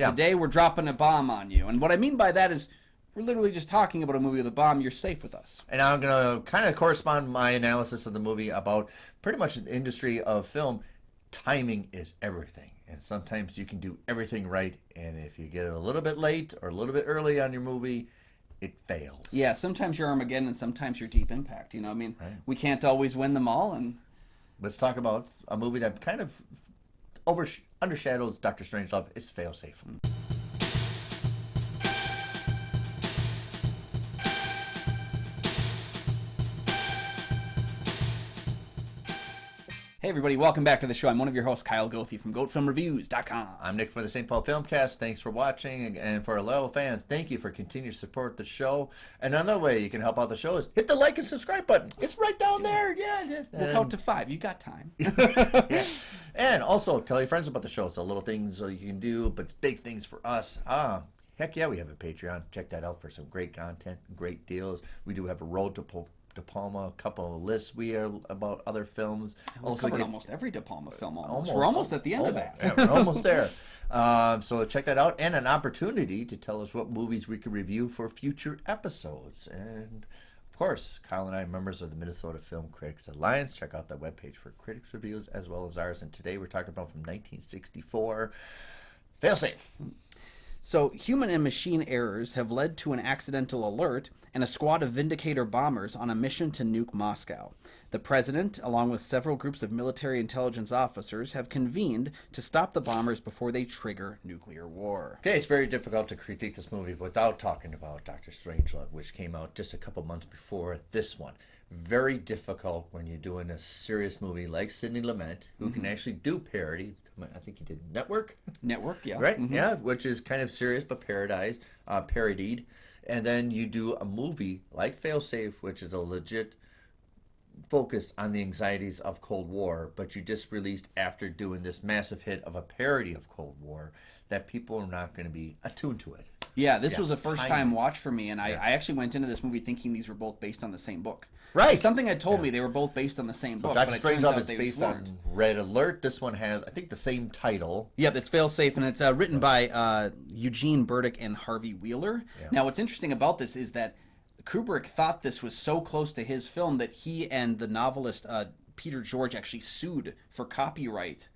Yeah. Today we're dropping a bomb on you. And what I mean by that is we're literally just talking about a movie with a bomb. You're safe with us. And I'm going to kind of correspond my analysis of the movie about pretty much the industry of film. Timing is everything. And sometimes you can do everything right. And if you get it a little bit late or a little bit early on your movie, it fails. Yeah, sometimes you're Armageddon and sometimes you're Deep Impact. You know, I mean, we can't always win them all. And let's talk about a movie that kind of undershadows Dr. Strangelove. It's Failsafe. Hey everybody, welcome back to the show. I'm one of your hosts, Kyle Goethe from GoatFilmReviews.com. I'm Nick for the St. Paul Filmcast. Thanks for watching, and for our loyal fans, thank you for continuing to support the show. And another way you can help out the show is hit the like and subscribe button. It's right down there. Yeah. We'll count to 5. You got time. Yeah. And also tell your friends about the show. It's the little things you can do, but it's big things for us. Heck yeah, we have a Patreon. Check that out for some great content, great deals. We do have a Road to De Palma, a couple of lists we are about other films. We've covered almost every De Palma film almost. We're almost at the end of that. Yeah, we're almost there. So check that out, and an opportunity to tell us what movies we could review for future episodes. And of course, Kyle and I are members of the Minnesota Film Critics Alliance. Check out that webpage for critics reviews as well as ours. And today we're talking about from 1964, Failsafe. So, human and machine errors have led to an accidental alert and a squad of Vindicator bombers on a mission to nuke Moscow. The president, along with several groups of military intelligence officers, have convened to stop the bombers before they trigger nuclear war. Okay, it's very difficult to critique this movie without talking about Dr. Strangelove, which came out just a couple months before this one. Very difficult when you're doing a serious movie like Sidney Lumet, who can actually do parody. I think he did Network, yeah. Right? Yeah, which is kind of serious but parodied. And then you do a movie like Failsafe, which is a legit focus on the anxieties of Cold War, but you just released after doing this massive hit of a parody of Cold War that people are not going to be attuned to it. Yeah, this was a first-time watch for me, and I actually went into this movie thinking these were both based on the same book. Right. Something had told me they were both based on the same book. Dr. Strangelove is based on Red Alert. This one has, I think, the same title. Yeah, it's Failsafe, and it's written by Eugene Burdick and Harvey Wheeler. Yeah. Now, what's interesting about this is that Kubrick thought this was so close to his film that he and the novelist Peter George actually sued for copyright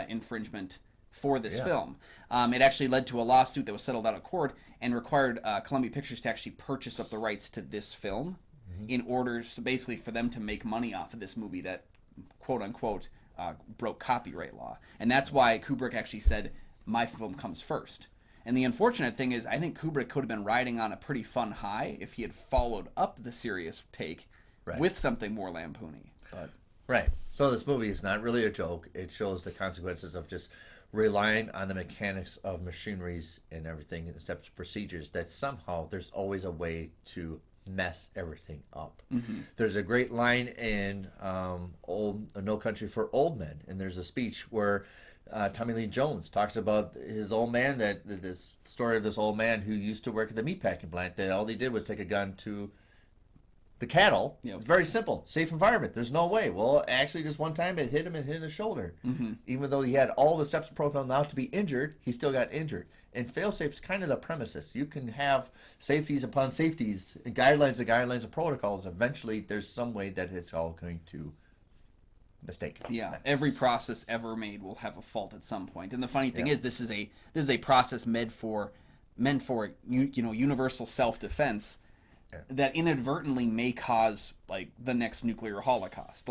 infringement for this film. It actually led to a lawsuit that was settled out of court and required Columbia Pictures to actually purchase up the rights to this film in order, so basically, for them to make money off of this movie that, quote-unquote, broke copyright law. And that's why Kubrick actually said, my film comes first. And the unfortunate thing is, I think Kubrick could have been riding on a pretty fun high if he had followed up the serious take with something more lampoony. But Right. So this movie is not really a joke. It shows the consequences of just relying on the mechanics of machineries and everything, and steps, procedures, that somehow there's always a way to mess everything up. There's a great line in No Country for Old Men, and there's a speech where Tommy Lee Jones talks about his old man, this story of this old man who used to work at the meatpacking plant, that all he did was take a gun to the cattle. It's very simple. Safe environment. There's no way. Well, actually, just one time it hit him and hit the shoulder. Even though he had all the steps and protocol not to be injured, he still got injured. And failsafe is kind of the premises. You can have safeties upon safeties, and guidelines and protocols. Eventually, there's some way that it's all going to mistake. Yeah, every process ever made will have a fault at some point. And the funny thing is, this is a process meant for universal self-defense. That inadvertently may cause like the next nuclear holocaust.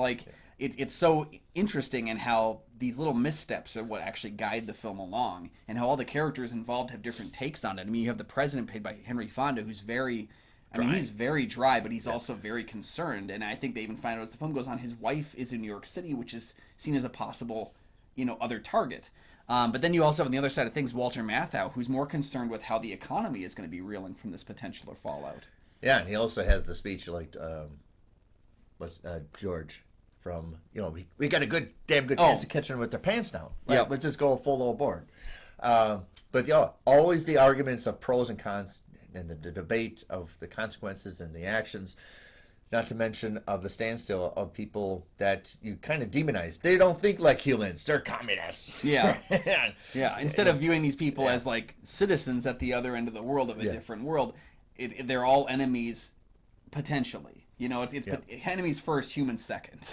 It's so interesting in how these little missteps are what actually guide the film along, and how all the characters involved have different takes on it. I mean, you have the president played by Henry Fonda, who's very he's very dry, but he's also very concerned. And I think they even find out as the film goes on, his wife is in New York City, which is seen as a possible, other target. But then you also have on the other side of things Walter Matthau, who's more concerned with how the economy is going to be reeling from this potential fallout. Yeah, and he also has the speech like, George from, we got a damn good chance of catching them with their pants down. Right? Let's just go full overboard. But always the arguments of pros and cons and the debate of the consequences and the actions. Not to mention of the standstill of people that you kind of demonize. They don't think like humans. They're communists. Yeah. Yeah. Instead of viewing these people as like citizens at the other end of the world of a different world, they're all enemies potentially. You know, it's enemies first, humans second.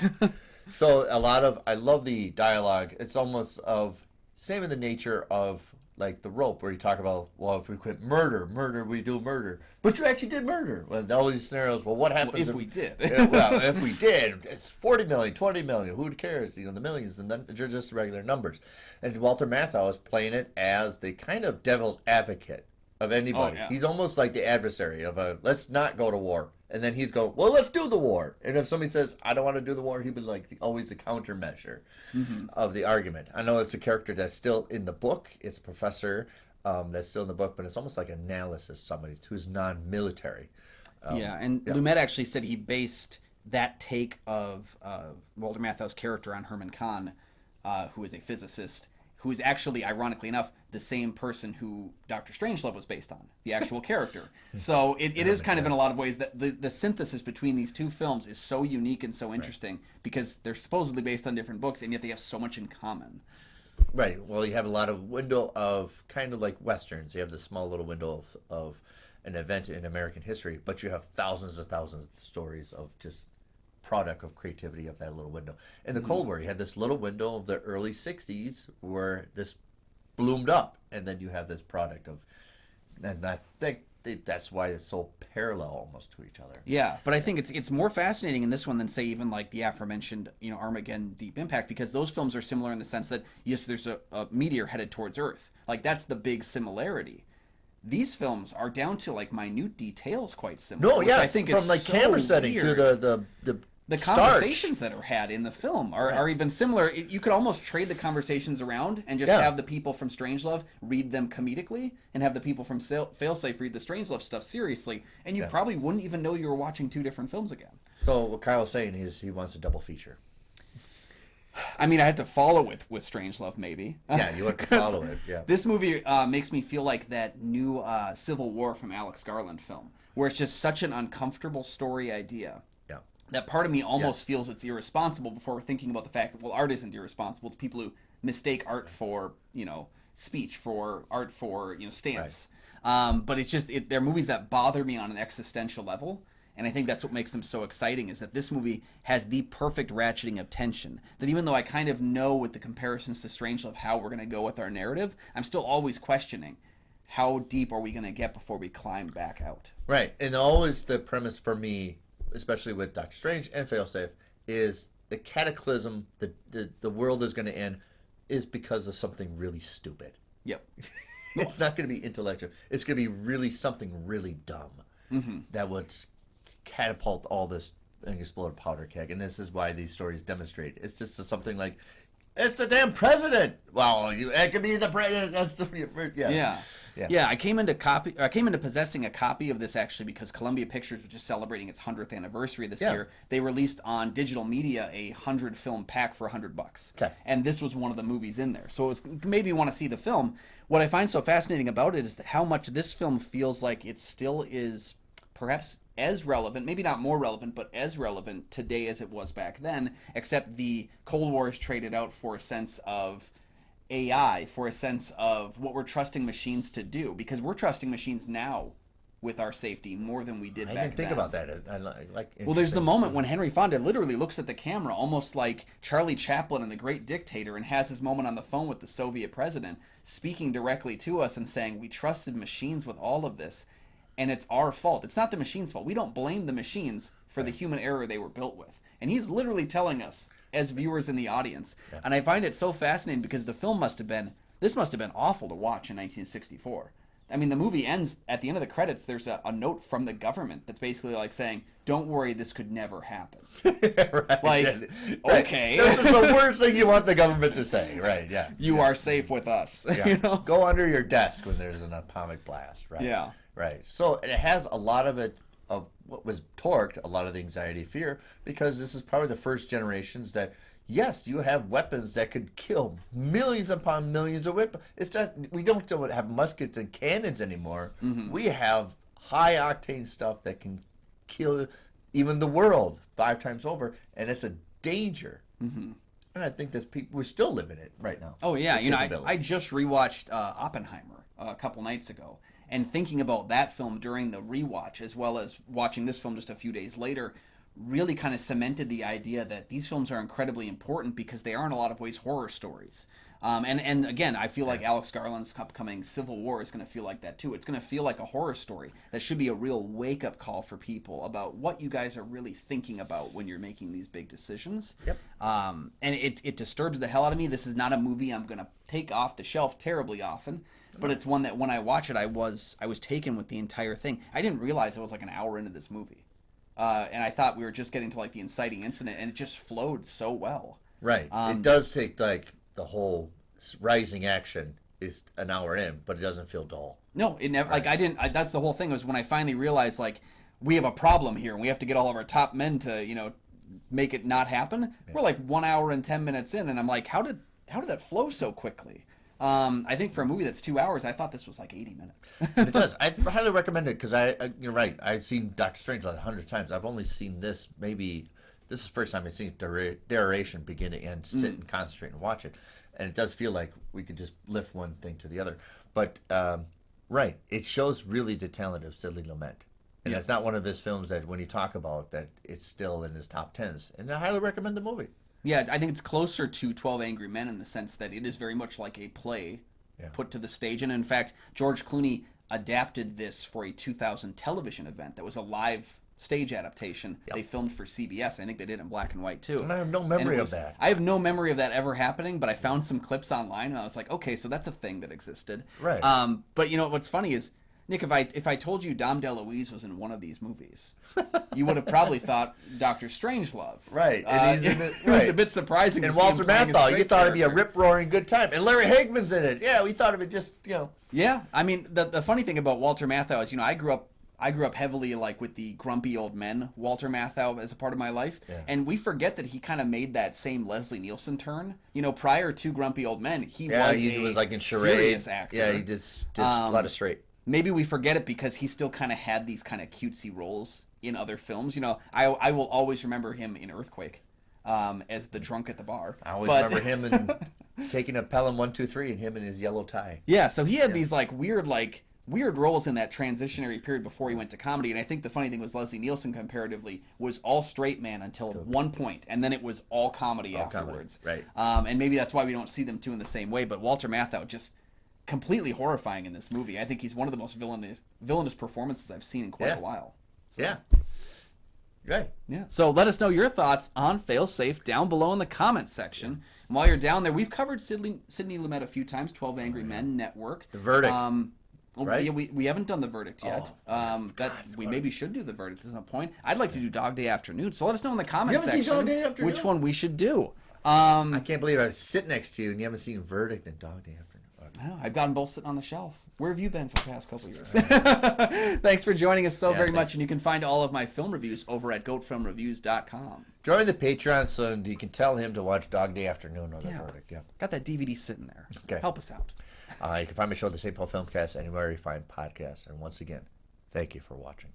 So I love the dialogue. It's almost of same in the nature of like The Rope, where you talk about, well, if we quit murder, we do murder. But you actually did murder. Well, all these scenarios, well, what happens if we did? Well, if we did, it's 40 million, 20 million, who cares? You know, the millions, and then they're just regular numbers. And Walter Matthau is playing it as the kind of devil's advocate of anybody. He's almost like the adversary of let's not go to war. And then he's going, well, let's do the war. And if somebody says, I don't want to do the war, he'd be like always the countermeasure of the argument. I know it's a character that's still in the book. It's a professor that's still in the book, but it's almost like an analysis, somebody who's non-military. Lumet actually said he based that take of Walter Matthau's character on Herman Kahn, who is a physicist, who is actually, ironically enough, the same person who Dr. Strangelove was based on, the actual character. So it is kind of in a lot of ways that the synthesis between these two films is so unique and so interesting because they're supposedly based on different books, and yet they have so much in common. Right. Well, you have a lot of window of kind of like Westerns. You have this small little window of an event in American history, but you have thousands of stories of just product of creativity of that little window. In the Cold War, you had this little window of the early 60s where this bloomed up, and then you have this product of, and I think that's why it's so parallel almost to each other. Yeah, but I think it's more fascinating in this one than say even like the aforementioned Armageddon, Deep Impact, because those films are similar in the sense that yes, there's a meteor headed towards Earth. Like that's the big similarity. These films are down to like minute details quite similar. No, yeah, I think from like camera setting to the conversations that are had in the film are even similar. You could almost trade the conversations around and just have the people from Strangelove read them comedically and have the people from Failsafe read the Strangelove stuff seriously, and you probably wouldn't even know you were watching two different films again. So what Kyle's saying is he wants a double feature. I mean, I had to follow with Strangelove, maybe. Yeah, you have to follow it, yeah. This movie makes me feel like that new Civil War from Alex Garland film, where it's just such an uncomfortable story idea. That part of me almost feels it's irresponsible before we're thinking about the fact that, well, art isn't irresponsible. It's people who mistake art for, speech, for art for, stance. Right. But it's just, they're movies that bother me on an existential level. And I think that's what makes them so exciting, is that this movie has the perfect ratcheting of tension. That even though I kind of know with the comparisons to Strangelove how we're going to go with our narrative, I'm still always questioning how deep are we going to get before we climb back out. Right. And always the premise for me, especially with Doctor Strange and Failsafe, is the cataclysm, the world is going to end, is because of something really stupid. Yep. It's not going to be intellectual. It's going to be really something really dumb that would catapult all this and explode a powder keg. And this is why these stories demonstrate. It's just something like, it's the damn president. Well, it could be the president. That's the Yeah, I came into possessing a copy of this actually because Columbia Pictures was just celebrating its 100th anniversary this year. They released on digital media a 100 film pack for $100. Okay. And this was one of the movies in there. So it made me want to see the film. What I find so fascinating about it is how much this film feels like it still is perhaps as relevant, maybe not more relevant, but as relevant today as it was back then, except the Cold War is traded out for a sense of AI, for a sense of what we're trusting machines to do, because we're trusting machines now with our safety more than we did back then. I didn't think about that. Well, there's the moment when Henry Fonda literally looks at the camera almost like Charlie Chaplin in The Great Dictator and has his moment on the phone with the Soviet president, speaking directly to us and saying, we trusted machines with all of this, and it's our fault. It's not the machine's fault. We don't blame the machines for the human error they were built with. And he's literally telling us as viewers in the audience. Yeah. And I find it so fascinating because the film must have been awful to watch in 1964. I mean, the movie ends, at the end of the credits, there's a note from the government that's basically like saying, don't worry, this could never happen. Right. Like, okay. This is the worst thing you want the government to say, right, yeah. You are safe with us. Yeah. Go under your desk when there's an atomic blast, right? Yeah. Right. So it has a lot of it, of what was torqued, a lot of the anxiety, fear, because this is probably the first generations that, yes, you have weapons that could kill millions upon millions of weapons. It's not, we don't have muskets and cannons anymore. We have high octane stuff that can kill even the world 5 times over, and it's a danger. Mm-hmm. And I think that we're still living it right now. Oh yeah, I just rewatched Oppenheimer a couple nights ago, and thinking about that film during the rewatch, as well as watching this film just a few days later, really kind of cemented the idea that these films are incredibly important because they are in a lot of ways horror stories. And again, I feel like Alex Garland's upcoming Civil War is going to feel like that too. It's going to feel like a horror story. That should be a real wake-up call for people about what you guys are really thinking about when you're making these big decisions. Yep. And it disturbs the hell out of me. This is not a movie I'm going to take off the shelf terribly often, but it's one that when I watch it, I was taken with the entire thing. I didn't realize it was like an hour into this movie. And I thought we were just getting to like the inciting incident, and it just flowed so well. Right. It does take like the whole rising action is an hour in, but it doesn't feel dull. No, it never. Right. Like that's the whole thing, was when I finally realized like we have a problem here, and we have to get all of our top men to make it not happen. Yeah. We're like 1 hour and 10 minutes in, and I'm like, how did that flow so quickly? I think for a movie that's 2 hours, I thought this was like 80 minutes. It does. I highly recommend it because you're right. I've seen Doctor Strange like 100 times. I've only seen this this is the first time I've seen duration begin to end, sit and concentrate and watch it. And it does feel like we could just lift one thing to the other. But, right, it shows really the talent of Sidney Lumet. And it's not one of his films that when you talk about that, it's still in his top 10s. And I highly recommend the movie. Yeah, I think it's closer to 12 Angry Men in the sense that it is very much like a play put to the stage. And in fact, George Clooney adapted this for a 2000 television event that was a live stage adaptation. They filmed for CBS. I think they did it in black and white too. And I have no memory of that. I have no memory of that ever happening, but I found some clips online and I was like, okay, so that's a thing that existed. Right. But what's funny is, Nick, if I told you Dom DeLuise was in one of these movies, you would have probably thought Dr. Strangelove. Right. And he's in it. It was a bit surprising. And Walter Matthau, you thought it'd be a rip-roaring good time. And Larry Hagman's in it. Yeah, we thought of it just, Yeah, I mean, the funny thing about Walter Matthau is, I grew up heavily like with the grumpy old men, Walter Matthau, as a part of my life. Yeah. And we forget that he kind of made that same Leslie Nielsen turn. Prior to Grumpy Old Men, he was like in serious actor. Yeah, he did a lot of straight. Maybe we forget it because he still kind of had these kind of cutesy roles in other films. I will always remember him in Earthquake as the drunk at the bar. I always remember him in taking a Pelham 123 and him in his yellow tie. Yeah, so he had these weird roles in that transitionary period before he went to comedy. And I think the funny thing was Leslie Nielsen comparatively was all straight man until one point, and then it was all comedy afterwards. Right. And maybe that's why we don't see them two in the same way. But Walter Matthau just completely horrifying in this movie. I think he's one of the most villainous performances I've seen in quite a while. So. Yeah. Right. Yeah. So let us know your thoughts on Failsafe down below in the comments section. And while you're down there, we've covered Sidney Lumet a few times, 12 Angry Men Network. The Verdict. Right? Yeah, we haven't done the Verdict yet. We maybe should do the Verdict at some point. I'd like to do Dog Day Afternoon. So let us know in the comments section which one we should do. I can't believe I sit next to you and you haven't seen Verdict and Dog Day Afternoon. No, I've got them both sitting on the shelf. Where have you been for the past couple of years? Thanks for joining us very much, and you can find all of my film reviews over at goatfilmreviews.com. Join the Patreon so you can tell him to watch Dog Day Afternoon or The Verdict. Yeah. Got that DVD sitting there. Okay. Help us out. You can find my show, The St. Paul Filmcast, anywhere you find podcasts. And once again, thank you for watching.